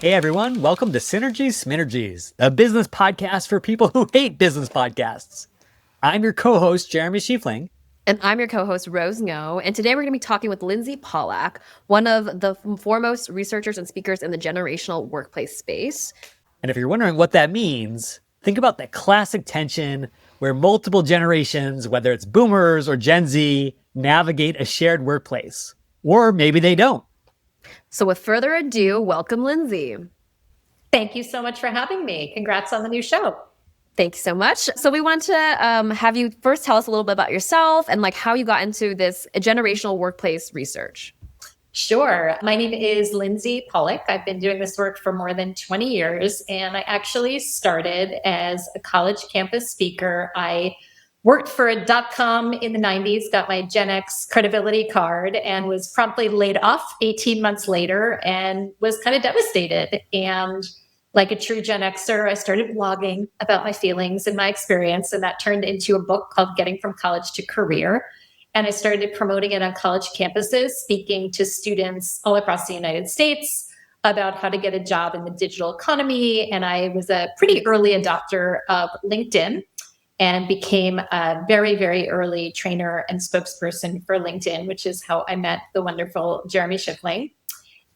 Hey everyone, welcome to Synergies Sminergies, a business podcast for people who hate business podcasts. I'm your co-host, Jeremy Schiefling. And I'm your co-host, Rose Ngo. And today we're going to be talking with Lindsey Pollak, one of the foremost researchers and speakers in the generational workplace space. And if you're wondering what that means, think about the classic tension where multiple generations, whether it's boomers or Gen Z, navigate a shared workplace. Or maybe they don't. So with further ado, welcome, Lindsey. Thank you so much for having me. Congrats on the new show. Thank you so much. So we want to have you first tell us a little bit about yourself and like how you got into this generational workplace research. Sure. My name is Lindsay Pollak. I've been doing this work for more than 20 years, and I actually started as a college campus speaker. I worked for a .com in the 90s, got my Gen X credibility card, and was promptly laid off 18 months later and was kind of devastated. And like a true Gen Xer, I started blogging about my feelings and my experience, and that turned into a book called Getting from College to Career. And I started promoting it on college campuses, speaking to students all across the United States about how to get a job in the digital economy. And I was a pretty early adopter of LinkedIn and became a very, very early trainer and spokesperson for LinkedIn, which is how I met the wonderful Jeremy Schiefling.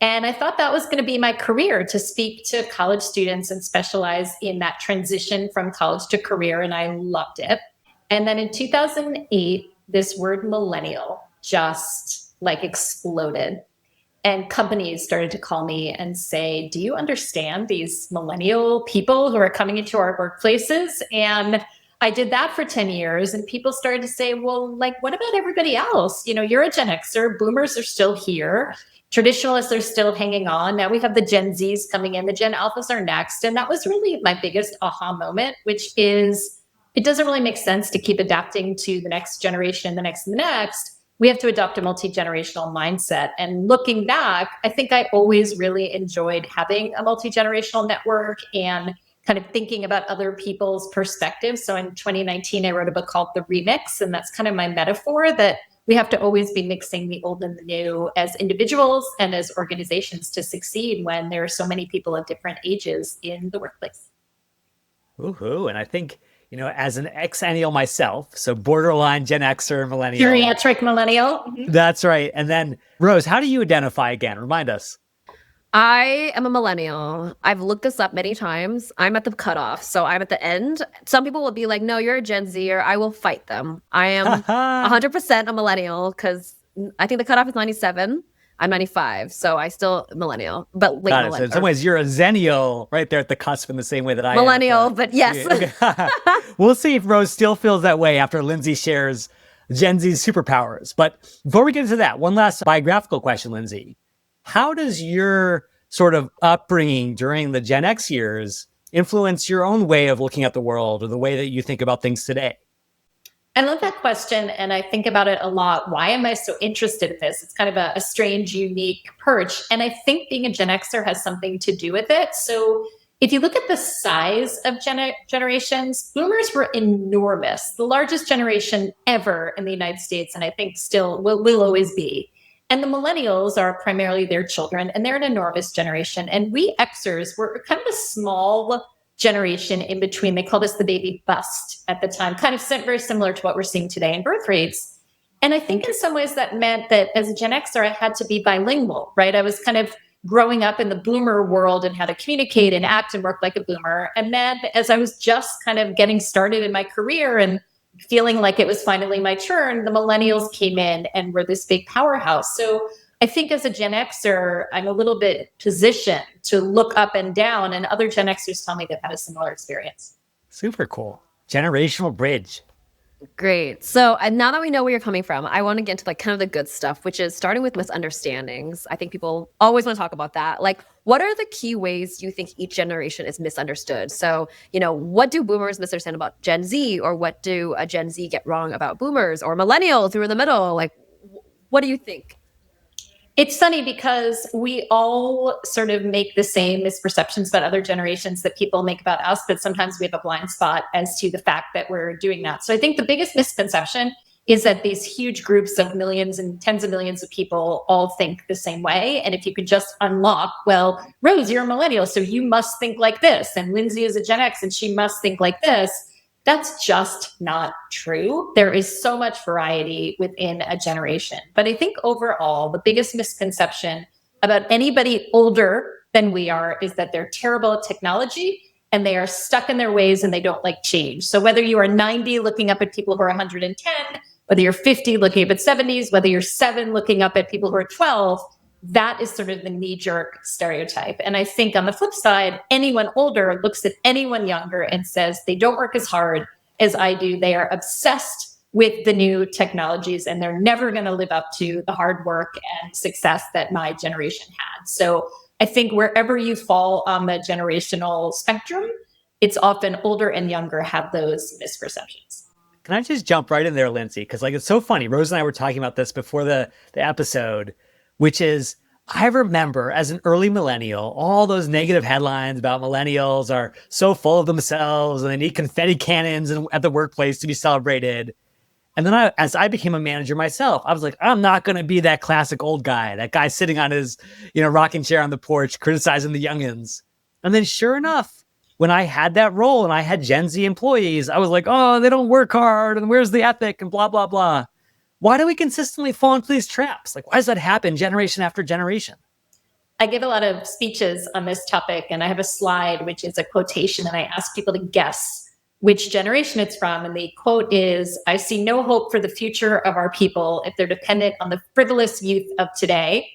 And I thought that was going to be my career, to speak to college students and specialize in that transition from college to career. And I loved it. And then in 2008, this word millennial just like exploded. And companies started to call me and say, do you understand these millennial people who are coming into our workplaces? And I did that for 10 years. And people started to say, well, like, what about everybody else? You know, you're a Gen Xer, boomers are still here. Traditionalists are still hanging on. Now we have the Gen Zs coming in, the Gen Alphas are next. And that was really my biggest aha moment, which is, it doesn't really make sense to keep adapting to the next generation, the next, and the next. We have to adopt a multi-generational mindset. And looking back, I think I always really enjoyed having a multi-generational network and kind of thinking about other people's perspectives. So in 2019, I wrote a book called The Remix, and that's kind of my metaphor that we have to always be mixing the old and the new as individuals and as organizations to succeed when there are so many people of different ages in the workplace. Woohoo. And I think, you know, as an ex-ennial myself, so borderline Gen Xer, millennial. Geriatric millennial. Mm-hmm. That's right. And then, Rose, how do you identify again? Remind us. I am a millennial. I've looked this up many times. I'm at the cutoff, so I'm at the end. Some people will be like, no, you're a Gen Zer. I will fight them. I am 100% a millennial because I think the cutoff is 97. I'm 95, so I still millennial, but late millennial. So in some ways, you're a zennial right there at the cusp in the same way that I millennial, am. But yes. Okay. We'll see if Rose still feels that way after Lindsay shares Gen Z's superpowers. But before we get into that, one last biographical question, Lindsay. How does your sort of upbringing during the Gen X years influence your own way of looking at the world or the way that you think about things today? I love that question, and I think about it a lot. Why am I so interested in this? It's kind of a strange, unique perch. And I think being a Gen Xer has something to do with it. So if you look at the size of generations, boomers were enormous, the largest generation ever in the United States, and I think still will always be. And the millennials are primarily their children, and they're an enormous generation. And we Xers were kind of a small generation in between. They called us the baby bust at the time, kind of very similar to what we're seeing today in birth rates. And I think in some ways that meant that as a Gen Xer, I had to be bilingual, right? I was kind of growing up in the boomer world and how to communicate and act and work like a boomer. And then as I was just kind of getting started in my career and feeling like it was finally my turn, the millennials came in and were this big powerhouse. So I think as a Gen Xer, I'm a little bit positioned to look up and down, and other Gen Xers tell me they've had a similar experience. Super cool. Generational bridge. Great. So and now that we know where you're coming from, I want to get into like kind of the good stuff, which is starting with misunderstandings. I think people always want to talk about that. Like, what are the key ways you think each generation is misunderstood? So, you know, what do boomers misunderstand about Gen Z, or what do a Gen Z get wrong about boomers, or millennials who are in the middle? Like, what do you think? It's funny because we all sort of make the same misperceptions about other generations that people make about us, but sometimes we have a blind spot as to the fact that we're doing that. So I think the biggest misconception is that these huge groups of millions and tens of millions of people all think the same way. And if you could just unlock, well, Rose, you're a millennial, so you must think like this. And Lindsay is a Gen X and she must think like this. That's just not true. There is so much variety within a generation. But I think overall, the biggest misconception about anybody older than we are is that they're terrible at technology and they are stuck in their ways and they don't like change. So whether you are 90 looking up at people who are 110, whether you're 50 looking up at 70s, whether you're 7 looking up at people who are 12, that is sort of the knee-jerk stereotype. And I think on the flip side, anyone older looks at anyone younger and says they don't work as hard as I do. They are obsessed with the new technologies and they're never going to live up to the hard work and success that my generation had. So I think wherever you fall on the generational spectrum, it's often older and younger have those misperceptions. Can I just jump right in there, Lindsay? Because it's so funny. Rose and I were talking about this before the episode, which is I remember as an early millennial, all those negative headlines about millennials are so full of themselves and they need confetti cannons at the workplace to be celebrated. And then as I became a manager myself, I was like, I'm not going to be that classic old guy, that guy sitting on his, rocking chair on the porch, criticizing the youngins. And then sure enough, when I had that role and I had Gen Z employees, I was like, oh, they don't work hard and where's the ethic and blah, blah, blah. Why do we consistently fall into these traps? Why does that happen generation after generation? I give a lot of speeches on this topic and I have a slide, which is a quotation, and I ask people to guess which generation it's from. And the quote is, I see no hope for the future of our people if they're dependent on the frivolous youth of today.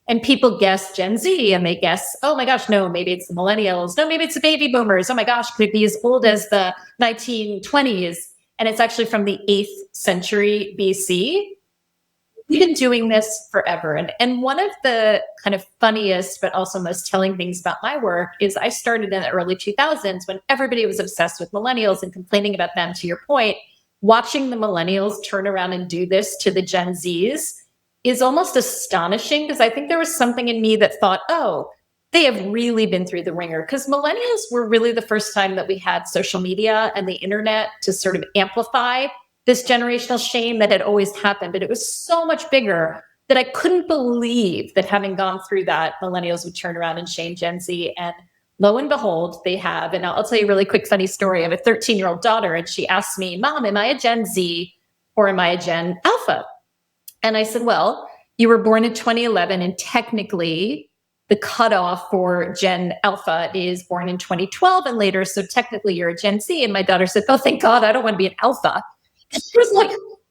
And people guess Gen Z and they guess, oh my gosh, no, maybe it's the millennials. No, maybe it's the baby boomers. Oh my gosh, could it be as old as the 1920s? And it's actually from the 8th century BC. We've been doing this forever. And one of the kind of funniest, but also most telling things about my work is I started in the early 2000s when everybody was obsessed with millennials and complaining about them, to your point. Watching the millennials turn around and do this to the Gen Zs is almost astonishing, because I think there was something in me that thought, oh, they have really been through the ringer, because millennials were really the first time that we had social media and the internet to sort of amplify this generational shame that had always happened. But it was so much bigger that I couldn't believe that having gone through that, millennials would turn around and shame Gen Z. And lo and behold, they have. And I'll tell you a really quick, funny story. I have a 13-year-old daughter, and she asked me, Mom, am I a Gen Z or am I a Gen Alpha? And I said, well, you were born in 2011, and technically the cutoff for Gen Alpha is born in 2012 and later. So technically you're a Gen Z. And my daughter said, oh, thank God, I don't want to be an Alpha. And she was like,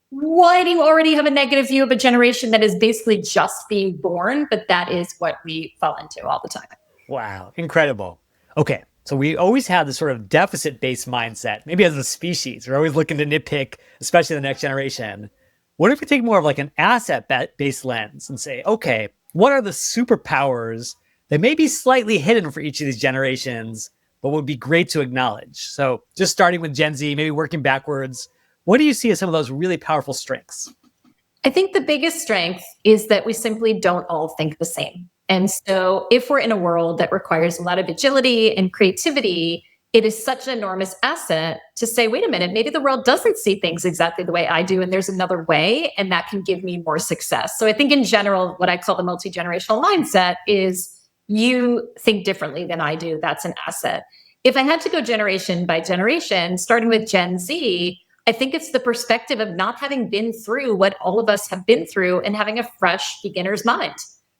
why do you already have a negative view of a generation that is basically just being born? But that is what we fall into all the time. Wow. Incredible. Okay. So we always have this sort of deficit-based mindset. Maybe as a species, we're always looking to nitpick, especially the next generation. What if we take more of an asset-based lens and say, okay, what are the superpowers that may be slightly hidden for each of these generations, but would be great to acknowledge? So just starting with Gen Z, maybe working backwards, what do you see as some of those really powerful strengths? I think the biggest strength is that we simply don't all think the same. And so if we're in a world that requires a lot of agility and creativity, it is such an enormous asset to say, wait a minute, maybe the world doesn't see things exactly the way I do, and there's another way, and that can give me more success. So I think in general, what I call the multi-generational mindset is you think differently than I do. That's an asset. If I had to go generation by generation, starting with Gen Z, I think it's the perspective of not having been through what all of us have been through and having a fresh beginner's mind.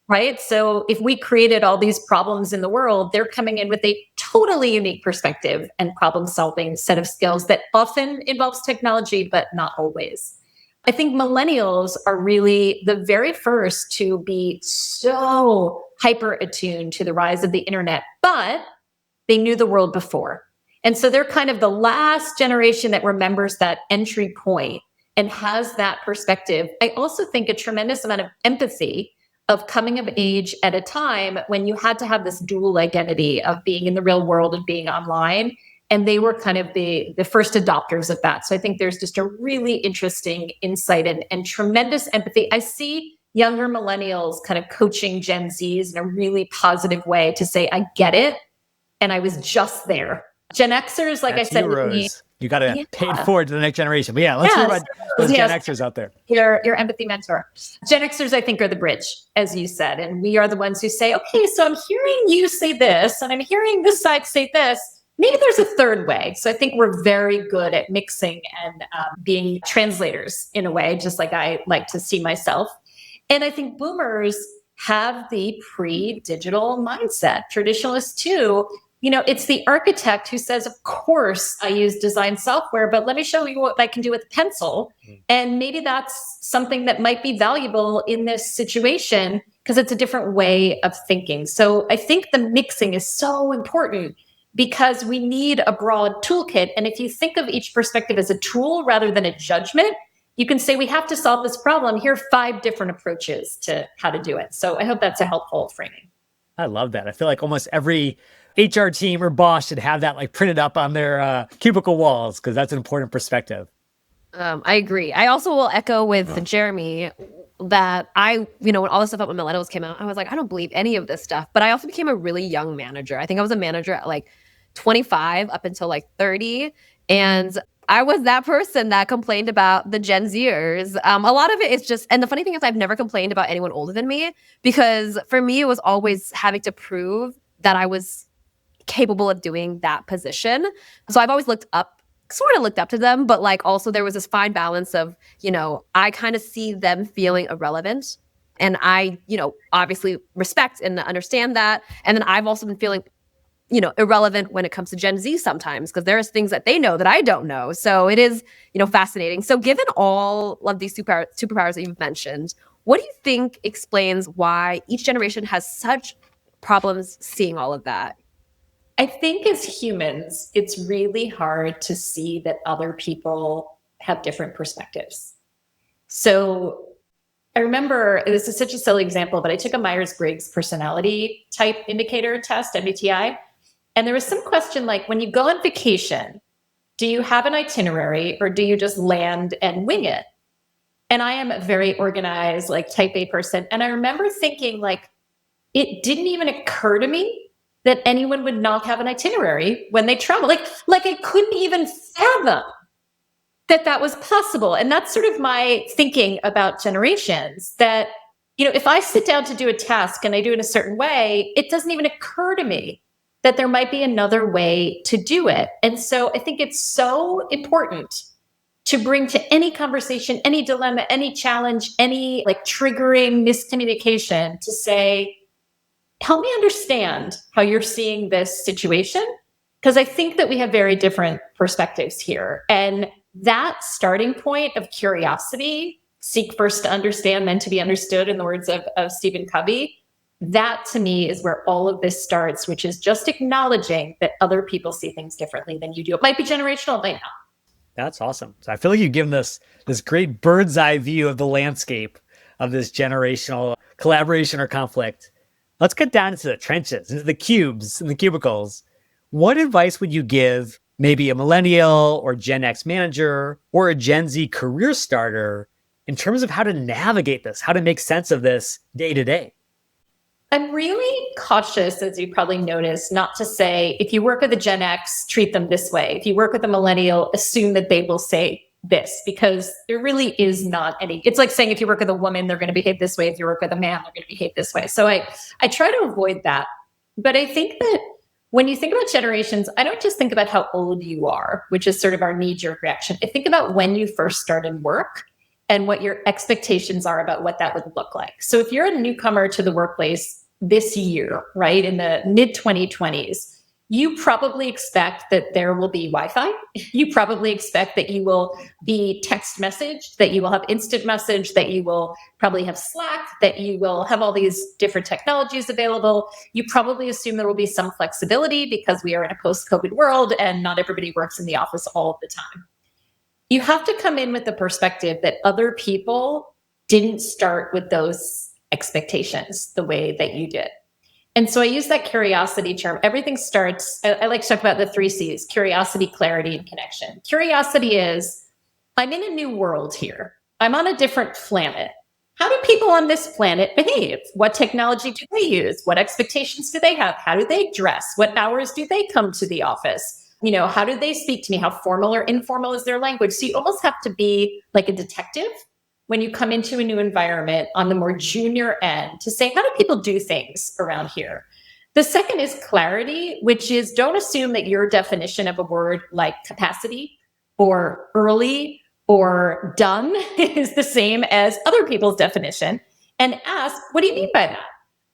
Right? So if we created all these problems in the world, they're coming in with a totally unique perspective and problem-solving set of skills that often involves technology, but not always. I think millennials are really the very first to be so hyper-attuned to the rise of the internet, but they knew the world before. And so they're kind of the last generation that remembers that entry point and has that perspective. I also think a tremendous amount of empathy of coming of age at a time when you had to have this dual identity of being in the real world and being online. And they were kind of the first adopters of that. So I think there's just a really interesting insight and tremendous empathy. I see younger millennials kind of coaching Gen Zs in a really positive way to say, I get it. And I was just there. Gen Xers, like That's I said, you, Rose. You got to Yeah. pay it forward to the next generation. But yeah, let's hear about those Gen Xers out there. Your empathy mentor. Gen Xers, I think, are the bridge, as you said. And we are the ones who say, okay, so I'm hearing you say this, and I'm hearing this side say this. Maybe there's a third way. So I think we're very good at mixing and being translators in a way, just like I like to see myself. And I think boomers have the pre-digital mindset. Traditionalists too. It's the architect who says, of course, I use design software, but let me show you what I can do with a pencil. And maybe that's something that might be valuable in this situation because it's a different way of thinking. So I think the mixing is so important because we need a broad toolkit. And if you think of each perspective as a tool rather than a judgment, you can say, we have to solve this problem. Here are 5 different approaches to how to do it. So I hope that's a helpful framing. I love that. I feel like almost every HR team or boss should have that like printed up on their cubicle walls because that's an important perspective. I agree. I also will echo with Jeremy that when all this stuff about Millennials came out, I was like, I don't believe any of this stuff. But I also became a really young manager. I think I was a manager at like 25 up until like 30. And I was that person that complained about the Gen Zers. A lot of it is just, and the funny thing is I've never complained about anyone older than me because for me, it was always having to prove that I was capable of doing that position. So I've always looked up to them, but like also there was this fine balance of, I kind of see them feeling irrelevant and I, obviously respect and understand that. And then I've also been feeling irrelevant when it comes to Gen Z sometimes, because there's things that they know that I don't know. So it is, fascinating. So given all of these superpowers that you've mentioned, what do you think explains why each generation has such problems seeing all of that? I think as humans, it's really hard to see that other people have different perspectives. So I remember, this is such a silly example, but I took a Myers-Briggs personality type indicator test, MBTI. And there was some question like, when you go on vacation, do you have an itinerary or do you just land and wing it? And I am a very organized, like type A person. And I remember thinking like, it didn't even occur to me that anyone would not have an itinerary when they travel. Like I couldn't even fathom that was possible. And that's sort of my thinking about generations that, if I sit down to do a task and I do it a certain way, it doesn't even occur to me that there might be another way to do it. And so I think it's so important to bring to any conversation, any dilemma, any challenge, any like triggering miscommunication to say, help me understand how you're seeing this situation. Because I think that we have very different perspectives here. And that starting point of curiosity, seek first to understand, then to be understood, in the words of Stephen Covey, that to me is where all of this starts, which is just acknowledging that other people see things differently than you do. It might be generational, it might not. That's awesome. So I feel like you've given us this great bird's eye view of the landscape of this generational collaboration or conflict. Let's get down into the trenches, into the cubes and the cubicles. What advice would you give maybe a millennial or Gen X manager or a Gen Z career starter in terms of how to navigate this, how to make sense of this day to day? I'm really cautious, as you probably noticed, not to say, if you work with a Gen X, treat them this way. If you work with a millennial, assume that they will say this, because there really is not any. It's like saying if you work with a woman, they're going to behave this way. If you work with a man, they're going to behave this way. So I try to avoid that. But I think that when you think about generations, I don't just think about how old you are, which is sort of our knee-jerk reaction. I think about when you first started work and what your expectations are about what that would look like. So if you're a newcomer to the workplace this year, right, in the mid-2020s, you probably expect that there will be Wi-Fi. You probably expect that you will be text messaged, that you will have instant message, that you will probably have Slack, that you will have all these different technologies available. You probably assume there will be some flexibility because we are in a post-COVID world and not everybody works in the office all of the time. You have to come in with the perspective that other people didn't start with those expectations the way that you did. And so I use that curiosity term. Everything starts, I like to talk about the 3 C's: curiosity, clarity, and connection. Curiosity is, I'm in a new world here. I'm on a different planet. How do people on this planet behave? What technology do they use? What expectations do they have? How do they dress? What hours do they come to the office? how do they speak to me? How formal or informal is their language? So you almost have to be like a detective when you come into a new environment on the more junior end to say, how do people do things around here? The second is clarity, which is don't assume that your definition of a word like capacity or early or done is the same as other people's definition, and ask, what do you mean by that?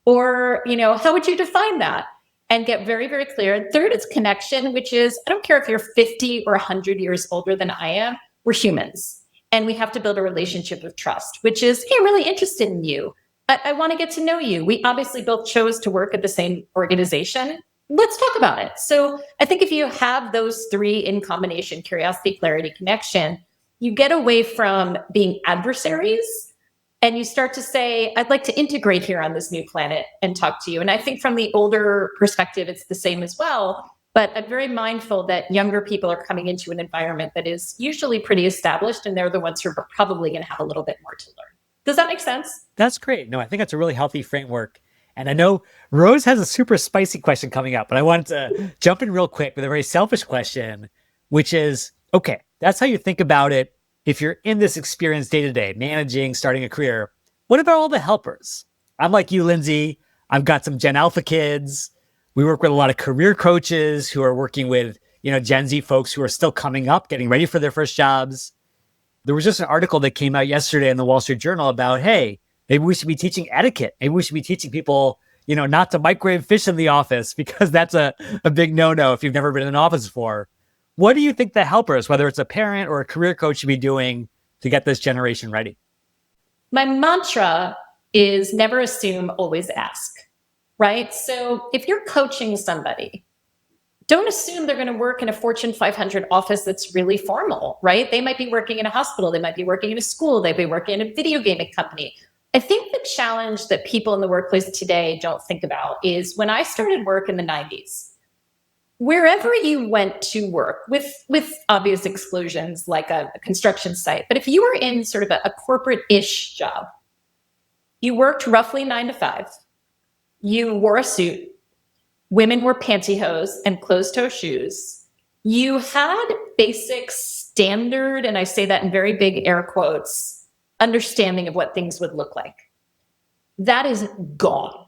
Or, how would you define that? And get very, very clear. And third is connection, which is, I don't care if you're 50 or 100 years older than I am, we're humans. And we have to build a relationship of trust, which is, hey, I'm really interested in you. I want to get to know you. We obviously both chose to work at the same organization. Let's talk about it. So I think if you have those three in combination, curiosity, clarity, connection, you get away from being adversaries and you start to say, I'd like to integrate here on this new planet and talk to you. And I think from the older perspective, it's the same as well. But I'm very mindful that younger people are coming into an environment that is usually pretty established, and they're the ones who are probably going to have a little bit more to learn. Does that make sense? That's great. No, I think that's a really healthy framework. And I know Rose has a super spicy question coming up, but I wanted to jump in real quick with a very selfish question, which is, okay, that's how you think about it. If you're in this experience day to day, managing, starting a career, what about all the helpers? I'm like you, Lindsay. I've got some Gen Alpha kids. We work with a lot of career coaches who are working with, Gen Z folks who are still coming up, getting ready for their first jobs. There was just an article that came out yesterday in the Wall Street Journal about, hey, maybe we should be teaching etiquette. Maybe we should be teaching people, not to microwave fish in the office, because that's a big no-no if you've never been in an office before. What do you think the helpers, whether it's a parent or a career coach, should be doing to get this generation ready? My mantra is never assume, always ask. Right? So if you're coaching somebody, don't assume they're going to work in a Fortune 500 office that's really formal, right? They might be working in a hospital. They might be working in a school. They might be working in a video gaming company. I think the challenge that people in the workplace today don't think about is when I started work in the 90s, wherever you went to work, with obvious exclusions like a construction site, but if you were in sort of a corporate-ish job, you worked roughly 9 to 5. You wore a suit. Women wore pantyhose and closed-toe shoes. You had basic standard, and I say that in very big air quotes, understanding of what things would look like. That is gone.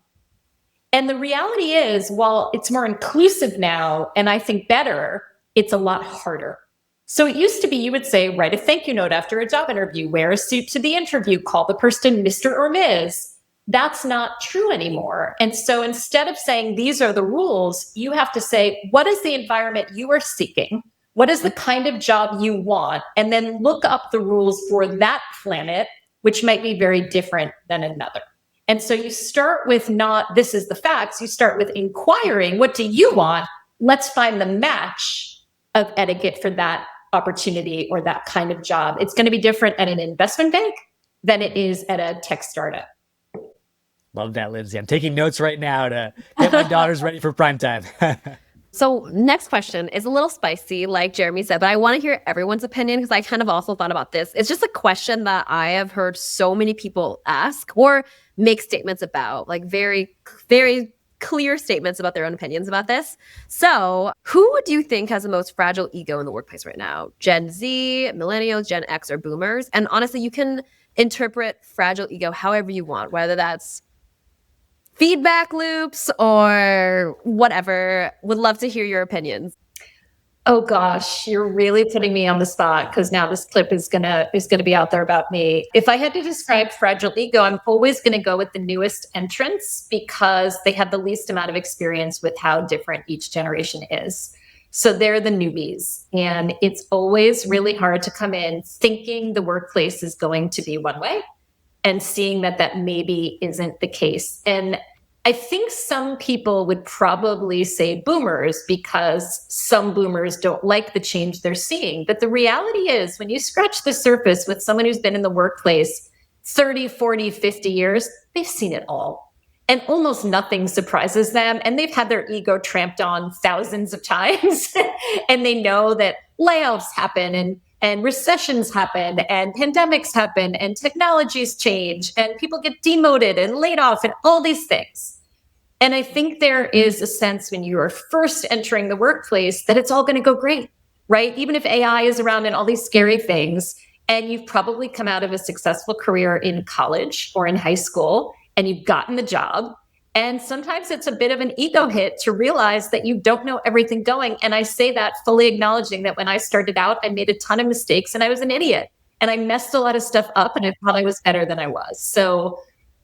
And the reality is, while it's more inclusive now, and I think better, it's a lot harder. So it used to be, you would say, write a thank you note after a job interview, wear a suit to the interview, call the person Mr. or Ms. That's not true anymore. And so instead of saying these are the rules, you have to say, what is the environment you are seeking? What is the kind of job you want? And then look up the rules for that planet, which might be very different than another. And so you start with not, this is the facts. You start with inquiring, what do you want? Let's find the match of etiquette for that opportunity or that kind of job. It's going to be different at an investment bank than it is at a tech startup. Love that, Lindsay. I'm taking notes right now to get my daughters ready for prime time. So next question is a little spicy, like Jeremy said, but I want to hear everyone's opinion because I kind of also thought about this. It's just a question that I have heard so many people ask or make statements about, like very, very clear statements about their own opinions about this. So who do you think has the most fragile ego in the workplace right now? Gen Z, Millennials, Gen X, or Boomers? And honestly, you can interpret fragile ego however you want, whether that's feedback loops or whatever. Would love to hear your opinions. Oh gosh, you're really putting me on the spot because now this clip is gonna be out there about me. If I had to describe fragile ego, I'm always gonna go with the newest entrants because they have the least amount of experience with how different each generation is. So they're the newbies, and it's always really hard to come in thinking the workplace is going to be one way and seeing that maybe isn't the case. And I think some people would probably say boomers because some boomers don't like the change they're seeing. But the reality is when you scratch the surface with someone who's been in the workplace 30, 40, 50 years, they've seen it all. And almost nothing surprises them. And they've had their ego tramped on thousands of times. And they know that layoffs happen and recessions happen and pandemics happen and technologies change and people get demoted and laid off and all these things. And I think there is a sense when you are first entering the workplace that it's all going to go great, right? Even if AI is around and all these scary things, and you've probably come out of a successful career in college or in high school, and you've gotten the job. And sometimes it's a bit of an ego hit to realize that you don't know everything going. And I say that fully acknowledging that when I started out, I made a ton of mistakes and I was an idiot. And I messed a lot of stuff up and I thought I was better than I was. So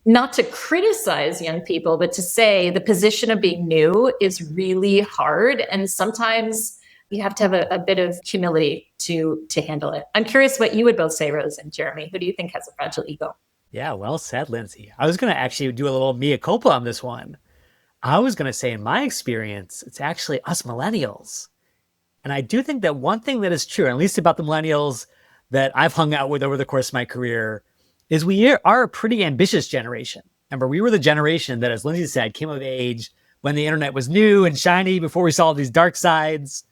not to criticize young people, but to say the position of being new is really hard. And sometimes you have to have a bit of humility to handle it. I'm curious what you would both say, Rose and Jeremy. Who do you think has a fragile ego? Yeah, well said, Lindsay. I was going to actually do a little mea culpa on this one. I was going to say, in my experience, it's actually us millennials. And I do think that one thing that is true, at least about the millennials that I've hung out with over the course of my career, is we are a pretty ambitious generation. Remember, we were the generation that, as Lindsay said, came of age when the internet was new and shiny before we saw these dark sides.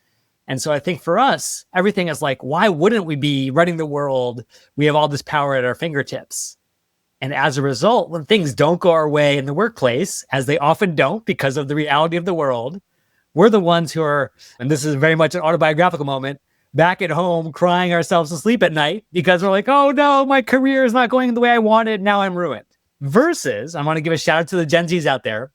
And so I think for us, everything is like, why wouldn't we be running the world? We have all this power at our fingertips. And as a result, when things don't go our way in the workplace, as they often don't because of the reality of the world, we're the ones who are, and this is very much an autobiographical moment, back at home crying ourselves to sleep at night because we're like, oh no, my career is not going the way I wanted. Now I'm ruined. Versus, I want to give a shout out to the Gen Zs out there.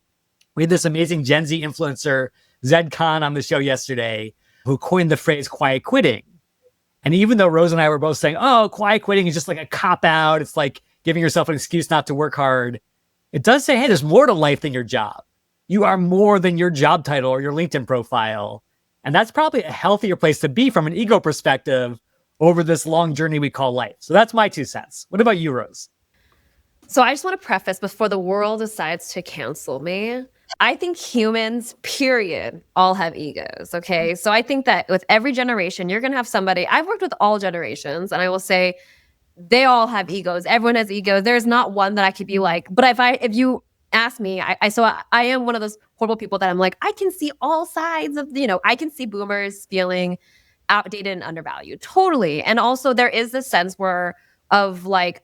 We had this amazing Gen Z influencer, Zed Khan, on the show yesterday, who coined the phrase quiet quitting. And even though Rose and I were both saying, oh, quiet quitting is just like a cop out, it's like giving yourself an excuse not to work hard, it does say, hey, there's more to life than your job. You are more than your job title or your LinkedIn profile. And that's probably a healthier place to be from an ego perspective over this long journey we call life. So that's my 2 cents. What about you, Rose? So I just want to preface before the world decides to cancel me. I think humans, period, all have egos. Okay. So I think that with every generation, you're going to have somebody. I've worked with all generations, and I will say they all have egos. Everyone has egos. There's not one that I could be like, but if you ask me, I am one of those horrible people that I'm like, I can see all sides of, I can see boomers feeling outdated and undervalued. Totally. And also there is this sense of like,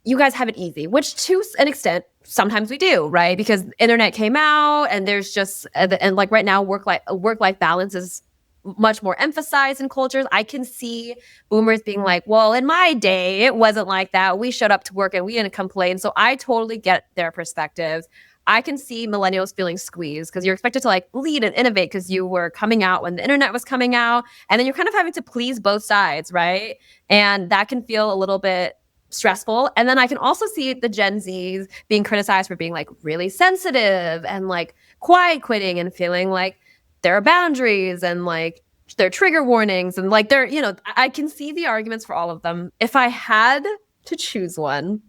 you guys have it easy, which to an extent, sometimes we do, right? Because internet came out and there's just, and like right now, work-life balance is much more emphasized in cultures. I can see boomers being like, well, in my day, it wasn't like that. We showed up to work and we didn't complain. So I totally get their perspectives. I can see millennials feeling squeezed because you're expected to like lead and innovate because you were coming out when the internet was coming out. And then you're kind of having to please both sides, right? And that can feel a little bit stressful. And then I can also see the Gen Zs being criticized for being like really sensitive and like quiet quitting and feeling like there are boundaries and like there are trigger warnings and like I can see the arguments for all of them. If I had to choose one,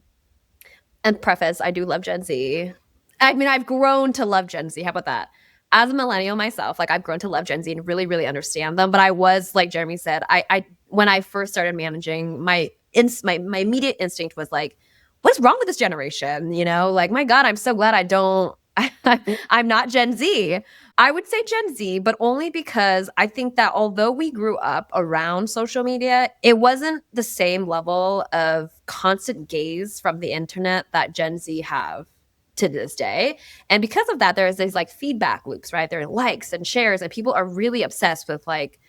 and preface, I do love Gen Z. I mean, I've grown to love Gen Z. How about that? As a millennial myself, like I've grown to love Gen Z and really, really understand them. But I was, like Jeremy said, I when I first started managing, my immediate instinct was like, what's wrong with this generation? Like, my God, I'm so glad I'm not Gen Z. I would say Gen Z, but only because I think that although we grew up around social media, it wasn't the same level of constant gaze from the internet that Gen Z have to this day. And because of that, there's these like feedback loops, right? There are likes and shares, and people are really obsessed with like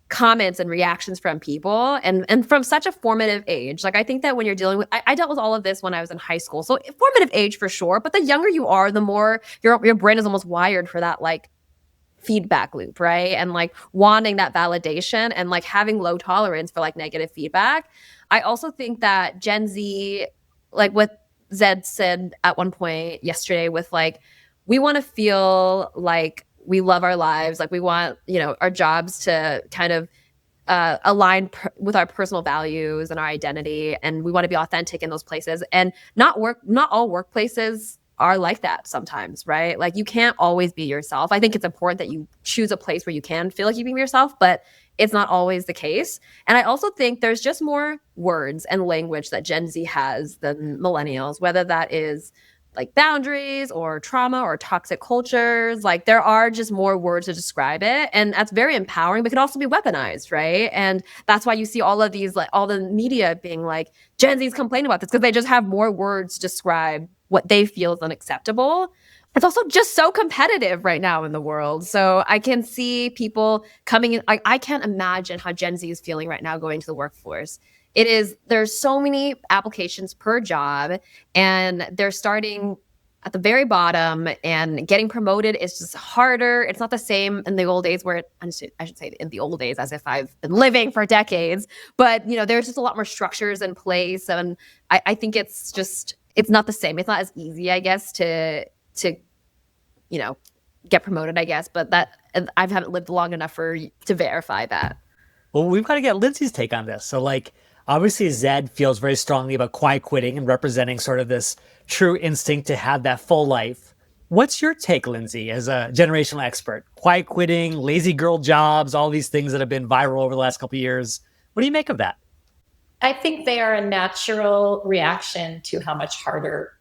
comments and reactions from people and from such a formative age. Like I think that when you're dealing with, I dealt with all of this when I was in high school. So formative age for sure, but the younger you are, the more your brain is almost wired for that like feedback loop, right? And like wanting that validation and like having low tolerance for like negative feedback. I also think that Gen Z, like what Zed said at one point yesterday with like, we want to feel like we love our lives. Like we want, our jobs to kind of align with our personal values and our identity. And we want to be authentic in those places. And not all workplaces are like that sometimes, right? Like you can't always be yourself. I think it's important that you choose a place where you can feel like you can be yourself, but it's not always the case. And I also think there's just more words and language that Gen Z has than millennials, whether that is like boundaries or trauma or toxic cultures. Like there are just more words to describe it. And that's very empowering, but can also be weaponized, right? And that's why you see all of these, like all the media being like, Gen Z's complaining about this because they just have more words to describe what they feel is unacceptable. it's also just so competitive right now in the world. So I can see people coming in. I can't imagine how Gen Z is feeling right now going to the workforce. There's so many applications per job, and they're starting at the very bottom, and getting promoted is just harder. It's not the same in the old days I should say in the old days, as if I've been living for decades. But, there's just a lot more structures in place. And I think it's not the same. It's not as easy, I guess, to get promoted, I guess. But I haven't lived long enough to verify that. Well, we've got to get Lindsay's take on this. So, obviously, Zed feels very strongly about quiet quitting and representing sort of this true instinct to have that full life. What's your take, Lindsay, as a generational expert? Quiet quitting, lazy girl jobs, all these things that have been viral over the last couple of years. What do you make of that? I think they are a natural reaction to how much harder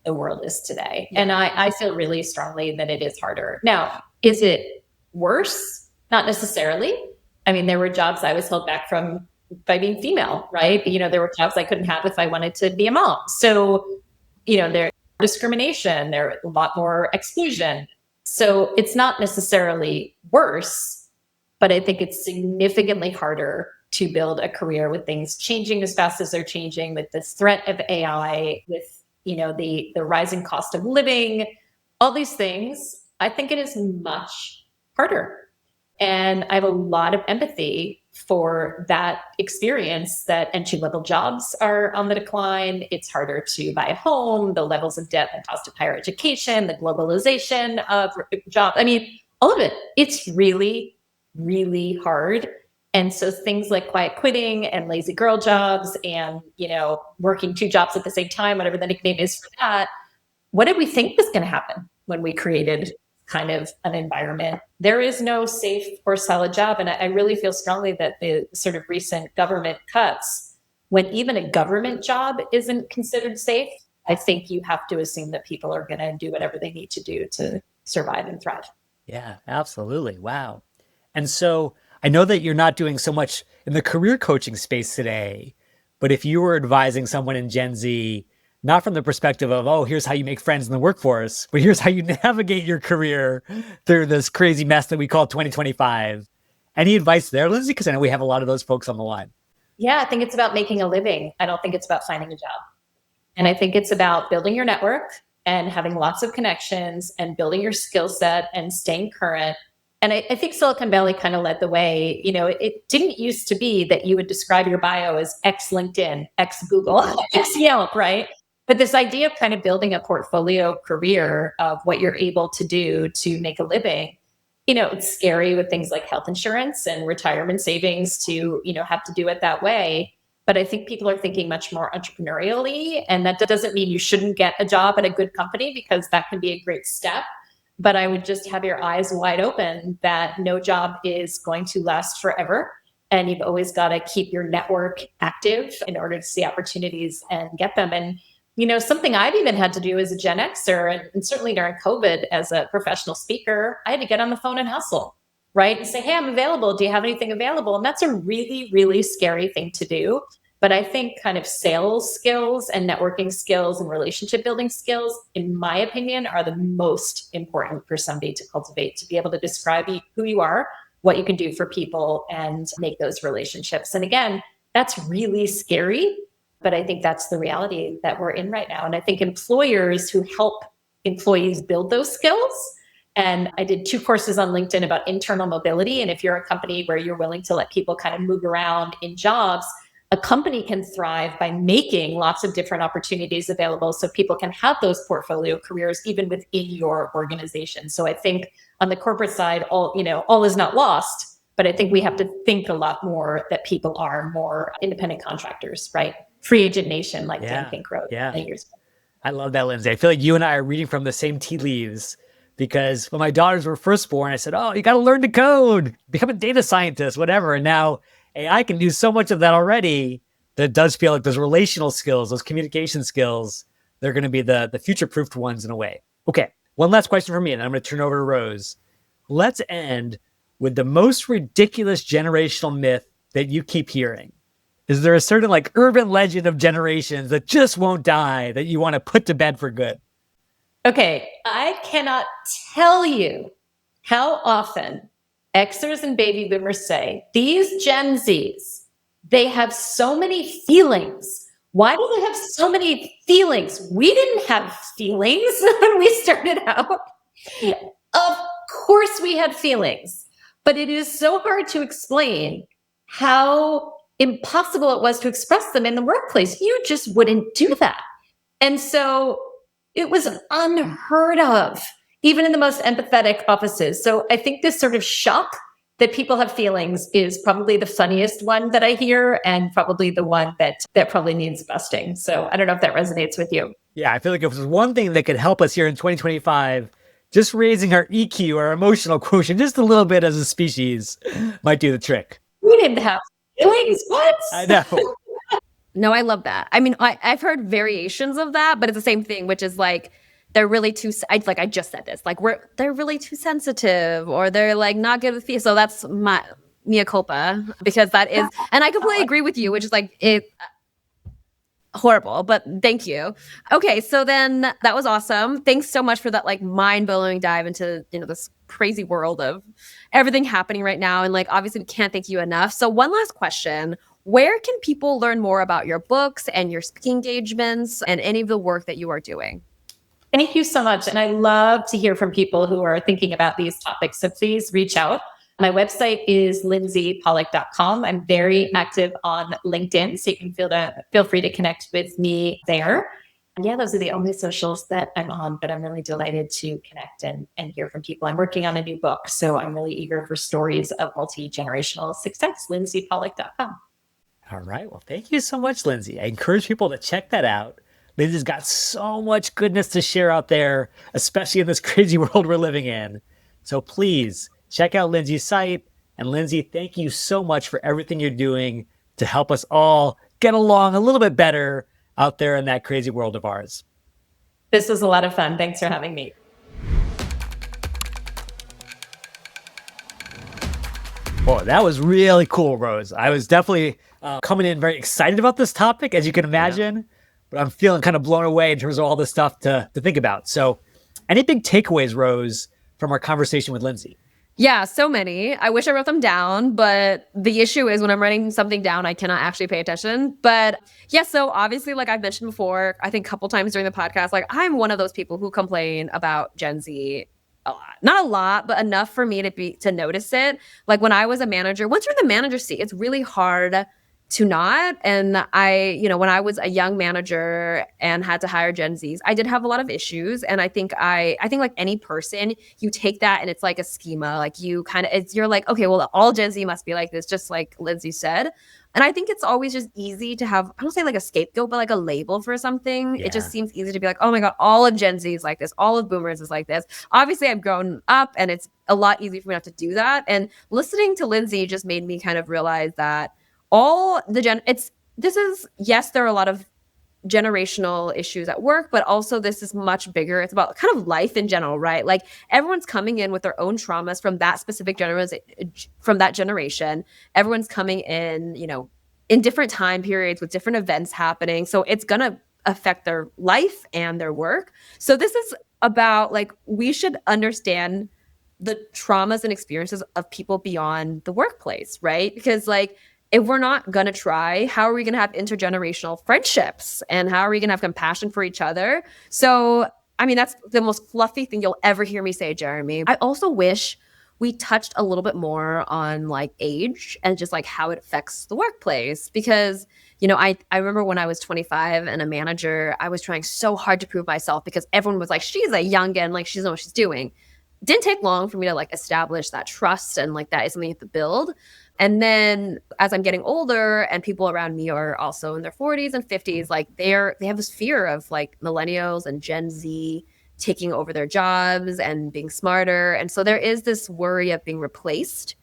the world is today. And I feel really strongly that it is harder. Now, is it worse? Not necessarily. I mean, there were jobs I was held back from by being female, right? There were jobs I couldn't have if I wanted to be a mom. So, there's discrimination, there's a lot more exclusion. So it's not necessarily worse, but I think it's significantly harder to build a career with things changing as fast as they're changing, with this threat of AI, with, the rising cost of living, all these things. I think it is much harder. And I have a lot of empathy for that experience, that entry-level jobs are on the decline. It's harder to buy a home, the levels of debt, the cost of higher education, the globalization of jobs. I mean, all of it. It's really, really hard. And so things like quiet quitting and lazy girl jobs and, working two jobs at the same time, whatever the nickname is for that. What did we think was going to happen when we created kind of an environment? There is no safe or solid job. And I really feel strongly that the sort of recent government cuts, when even a government job isn't considered safe, I think you have to assume that people are going to do whatever they need to do to survive and thrive. Yeah, absolutely. Wow. And so I know that you're not doing so much in the career coaching space today, but if you were advising someone in Gen Z, not from the perspective of, oh, here's how you make friends in the workforce, but here's how you navigate your career through this crazy mess that we call 2025. Any advice there, Lindsay? Because I know we have a lot of those folks on the line. Yeah, I think it's about making a living. I don't think it's about finding a job. And I think it's about building your network and having lots of connections and building your skill set and staying current. And I think Silicon Valley kind of led the way. It didn't used to be that you would describe your bio as ex LinkedIn, ex Google, ex Yelp, right? But this idea of kind of building a portfolio career of what you're able to do to make a living, it's scary with things like health insurance and retirement savings to, have to do it that way. But I think people are thinking much more entrepreneurially. And that doesn't mean you shouldn't get a job at a good company, because that can be a great step. But I would just have your eyes wide open that no job is going to last forever. And you've always got to keep your network active in order to see opportunities and get them. And something I've even had to do as a Gen Xer, and certainly during COVID as a professional speaker, I had to get on the phone and hustle, right? And say, hey, I'm available. Do you have anything available? And that's a really, really scary thing to do. But I think kind of sales skills and networking skills and relationship building skills, in my opinion, are the most important for somebody to cultivate, to be able to describe who you are, what you can do for people, and make those relationships. And again, that's really scary. But I think that's the reality that we're in right now. And I think employers who help employees build those skills, and I did 2 courses on LinkedIn about internal mobility. And if you're a company where you're willing to let people kind of move around in jobs, a company can thrive by making lots of different opportunities available so people can have those portfolio careers even within your organization. So I think on the corporate side, all is not lost, but I think we have to think a lot more that people are more independent contractors, right? Free agent nation, like Dan Pink wrote many years ago. I love that, Lindsay. I feel like you and I are reading from the same tea leaves, because when my daughters were first born, I said, oh, you got to learn to code, become a data scientist, whatever. And now AI can do so much of that already that it does feel like those relational skills, those communication skills, they're going to be the future-proofed ones in a way. Okay, one last question for me, and then I'm going to turn over to Rose. Let's end with the most ridiculous generational myth that you keep hearing. Is there a certain urban legend of generations that just won't die that you want to put to bed for good? Okay, I cannot tell you how often Xers and baby boomers say, these Gen Zs, they have so many feelings. Why do they have so many feelings? We didn't have feelings when we started out. Of course we had feelings, but it is so hard to explain how impossible it was to express them in the workplace. You just wouldn't do that. And so it was unheard of, even in the most empathetic offices. So I think this sort of shock that people have feelings is probably the funniest one that I hear, and probably the one that probably needs busting. So I don't know if that resonates with you. Yeah, I feel like if there's one thing that could help us here in 2025, just raising our EQ, our emotional quotient, just a little bit as a species might do the trick. We didn't have feelings. What? I know. No, I love that. I mean, I've heard variations of that, but it's the same thing, which is like they're really too. I just said this. Like they're really too sensitive, or they're like not good with fear. So that's my mea culpa, because that is, and I completely agree with you, which is like it horrible. But thank you. Okay, so then that was awesome. Thanks so much for that like mind blowing dive into this crazy world of everything happening right now, and like obviously we can't thank you enough. So one last question. Where can people learn more about your books and your speaking engagements and any of the work that you are doing? Thank you so much. And I love to hear from people who are thinking about these topics. So please reach out. My website is lindsaypollak.com. I'm very active on LinkedIn, so you can feel free to connect with me there. And yeah, those are the only socials that I'm on, but I'm really delighted to connect and hear from people. I'm working on a new book, so I'm really eager for stories of multi-generational success. lindsaypollak.com. All right. Well, thank you so much, Lindsay. I encourage people to check that out. Lindsay's got so much goodness to share out there, especially in this crazy world we're living in. So please check out Lindsay's site. And Lindsay, thank you so much for everything you're doing to help us all get along a little bit better out there in that crazy world of ours. This was a lot of fun. Thanks for having me. Oh, that was really cool, Rose. I was definitely coming in very excited about this topic, as you can imagine, but I'm feeling kind of blown away in terms of all this stuff to think about. So any big takeaways, Rose, from our conversation with Lindsay? Yeah, so many. I wish I wrote them down, but the issue is when I'm writing something down, I cannot actually pay attention. But yeah, so obviously, like I've mentioned before, I think a couple times during the podcast, like I'm one of those people who complain about Gen Z a lot. Not a lot, but enough for me to notice it. Like when I was a manager, once you're in the manager seat, it's really hard to not. And when I was a young manager and had to hire Gen Zs, I did have a lot of issues. And I think like any person, you take that and it's like a schema. Like you're like, okay, well, all Gen Z must be like this, just like Lindsay said. And I think it's always just easy to have, I don't say like a scapegoat, but like a label for something. Yeah. It just seems easy to be like, oh my God, all of Gen Z is like this. All of boomers is like this. Obviously, I've grown up and it's a lot easier for me not to do that. And listening to Lindsay just made me kind of realize that yes, there are a lot of generational issues at work, but also this is much bigger. It's about kind of life in general, right? Like everyone's coming in with their own traumas from that specific generation. Everyone's coming in, in different time periods with different events happening. So it's going to affect their life and their work. So this is about like, we should understand the traumas and experiences of people beyond the workplace, right? Because like, if we're not going to try, how are we going to have intergenerational friendships? And how are we going to have compassion for each other? So, I mean, that's the most fluffy thing you'll ever hear me say, Jeremy. I also wish we touched a little bit more on like age and just like how it affects the workplace. Because, I remember when I was 25 and a manager, I was trying so hard to prove myself because everyone was like, she's a youngin', like she doesn't know what she's doing. Didn't take long for me to like establish that trust and like that is something you have to build. And then as I'm getting older and people around me are also in their 40s and 50s, like they have this fear of like millennials and Gen Z taking over their jobs and being smarter. And so there is this worry of being replaced.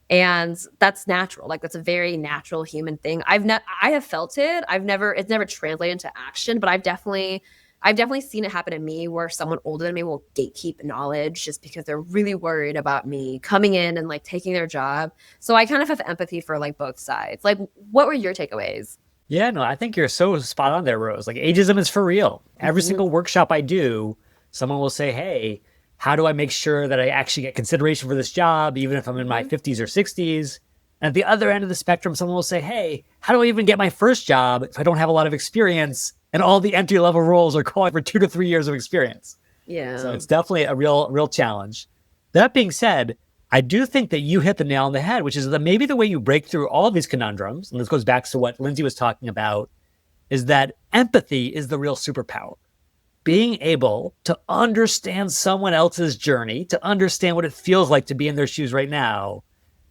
And that's natural. Like that's a very natural human thing. I have felt it. It's never translated into action, but I've definitely seen it happen to me where someone older than me will gatekeep knowledge just because they're really worried about me coming in and like taking their job. So I kind of have empathy for like both sides. Like, what were your takeaways? Yeah, no, I think you're so spot on there, Rose. Like ageism is for real. Every single workshop I do, someone will say, hey, how do I make sure that I actually get consideration for this job, even if I'm in my 50s or 60s? And at the other end of the spectrum, someone will say, hey, how do I even get my first job if I don't have a lot of experience and all the entry-level roles are calling for 2 to 3 years of experience? Yeah. So it's definitely a real challenge. That being said, I do think that you hit the nail on the head, which is that maybe the way you break through all of these conundrums, and this goes back to what Lindsay was talking about, is that empathy is the real superpower. Being able to understand someone else's journey, to understand what it feels like to be in their shoes right now,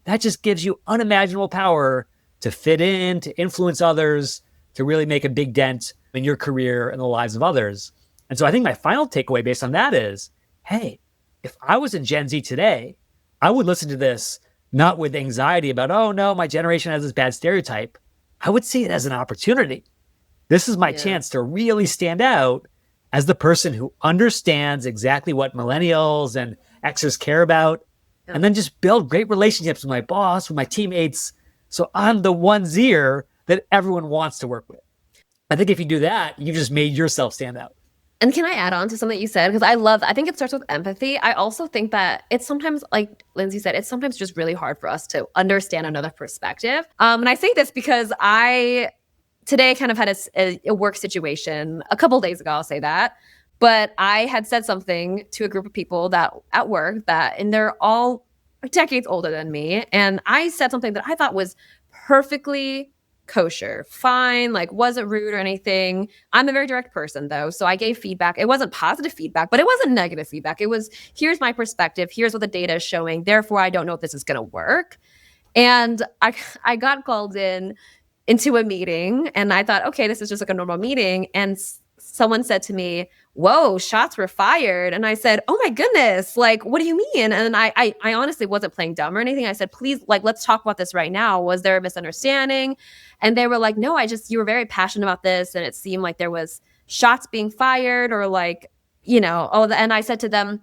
that just gives you unimaginable power to fit in, to influence others, to really make a big dent in your career and the lives of others. And so I think my final takeaway based on that is, hey, if I was in Gen Z today, I would listen to this not with anxiety about, oh no, my generation has this bad stereotype. I would see it as an opportunity. This is my chance to really stand out as the person who understands exactly what millennials and Xers care about, and then just build great relationships with my boss, with my teammates. So I'm the one Zer that everyone wants to work with. I think if you do that, you just made yourself stand out. And can I add on to something that you said? Because I think it starts with empathy. I also think that it's sometimes, like Lindsay said, it's sometimes just really hard for us to understand another perspective. And I say this because I today kind of had a work situation a couple days ago, I'll say that. But I had said something to a group of people that at work and they're all decades older than me. And I said something that I thought was perfectly kosher, fine, like wasn't rude or anything. I'm a very direct person though. So I gave feedback. It wasn't positive feedback, but it wasn't negative feedback. It was, here's my perspective. Here's what the data is showing. Therefore, I don't know if this is going to work. And I got called into a meeting and I thought, okay, this is just like a normal meeting. And someone said to me, whoa, shots were fired. And I said, oh my goodness, like, what do you mean? And I honestly wasn't playing dumb or anything. I said, please, like, let's talk about this right now. Was there a misunderstanding? And they were like, no, you were very passionate about this. And it seemed like there was shots being fired or like, and I said to them,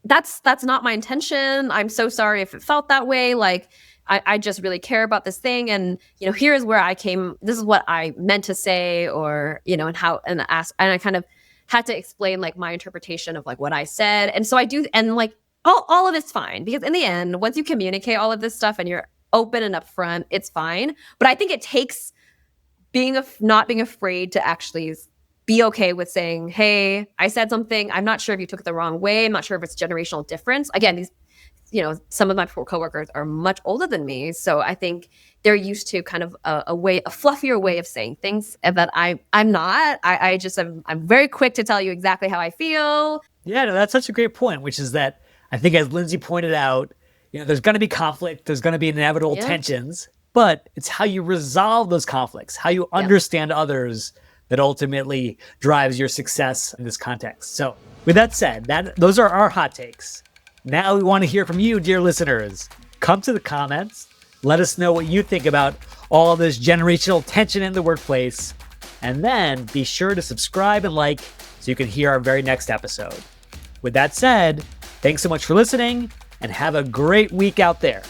that's not my intention. I'm so sorry if it felt that way. Like, I just really care about this thing. And, here's where I came. This is what I meant to say or, and I kind of had to explain like my interpretation of like what I said. And so I do. And like all of it's fine because in the end, once you communicate all of this stuff and you're open and upfront, it's fine. But I think it takes not being afraid to actually be okay with saying, hey, I said something. I'm not sure if you took it the wrong way. I'm not sure if it's generational difference. Again, these some of my coworkers are much older than me. So I think they're used to kind of a fluffier way of saying things that I'm not. I'm very quick to tell you exactly how I feel. Yeah, no, that's such a great point, which is that I think as Lindsay pointed out, there's going to be conflict, there's going to be inevitable tensions, but it's how you resolve those conflicts, how you understand others that ultimately drives your success in this context. So with that said, those are our hot takes. Now we want to hear from you, dear listeners. Come to the comments. Let us know what you think about all of this generational tension in the workplace. And then be sure to subscribe and like so you can hear our very next episode. With that said, thanks so much for listening and have a great week out there.